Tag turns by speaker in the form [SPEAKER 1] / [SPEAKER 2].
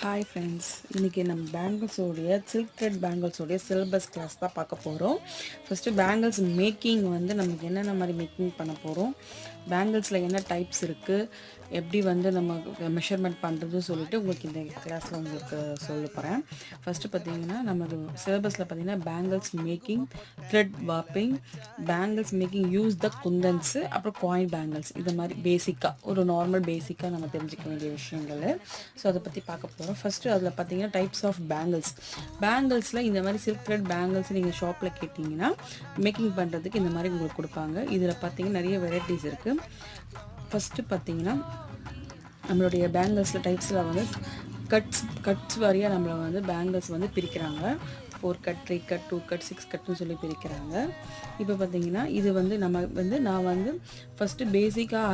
[SPEAKER 1] Hi friends, இன்றைக்கி நம்ம பேங்கிள்ஸோடைய silk thread பேங்கிள்ஸோடைய syllabus class தான் பார்க்க போகிறோம். ஃபஸ்ட்டு பேங்கிள்ஸ் மேக்கிங் வந்து நமக்கு என்னென்ன மாதிரி மேக்கிங் பண்ண போகிறோம், பேங்கிள்ஸில் என்ன டைப்ஸ் இருக்குது, எப்படி வந்து நம்ம மெஷர்மெண்ட் பண்ணுறதுன்னு சொல்லிட்டு உங்களுக்கு இந்த கிளாஸில் உங்களுக்கு சொல்ல போகிறேன். ஃபஸ்ட்டு பார்த்திங்கன்னா நமக்கு சிலபஸில் பார்த்திங்கன்னா bangles making, thread warping, bangles making use the kundans, அப்புறம் காயின் பேங்கிள்ஸ், இது மாதிரி பேசிக்காக ஒரு நார்மல் பேசிக்காக நம்ம தெரிஞ்சுக்க வேண்டிய விஷயங்கள். ஸோ அதை பற்றி பார்க்க போகிறோம். ஃபஸ்ட்டு அதில் பார்த்தீங்கன்னா டைப்ஸ் ஆஃப் பேங்கிள்ஸில் இந்த மாதிரி சில்க் த்ரெட் பேங்கிள்ஸ் நீங்கள் ஷாப்பில் கேட்டிங்கன்னா மேக்கிங் பண்ணுறதுக்கு இந்த மாதிரி உங்களுக்கு கொடுப்பாங்க. இதில் பார்த்தீங்கன்னா நிறைய வெரைட்டிஸ் இருக்குது. ஃபஸ்ட்டு பார்த்தீங்கன்னா நம்மளுடைய பேங்கிள்ஸில் டைப்ஸில் வந்து கட்ஸ் வாரியாக நம்மளை வந்து பேங்கிள்ஸ் வந்து பிரிக்கிறாங்க. 4 கட், 3 கட், 2 கட், 6 கட்னு சொல்லி பிரிக்கிறாங்க. இப்போ பார்த்தீங்கன்னா இது வந்து நான் வந்து ஃபஸ்ட்டு பேசிக்காக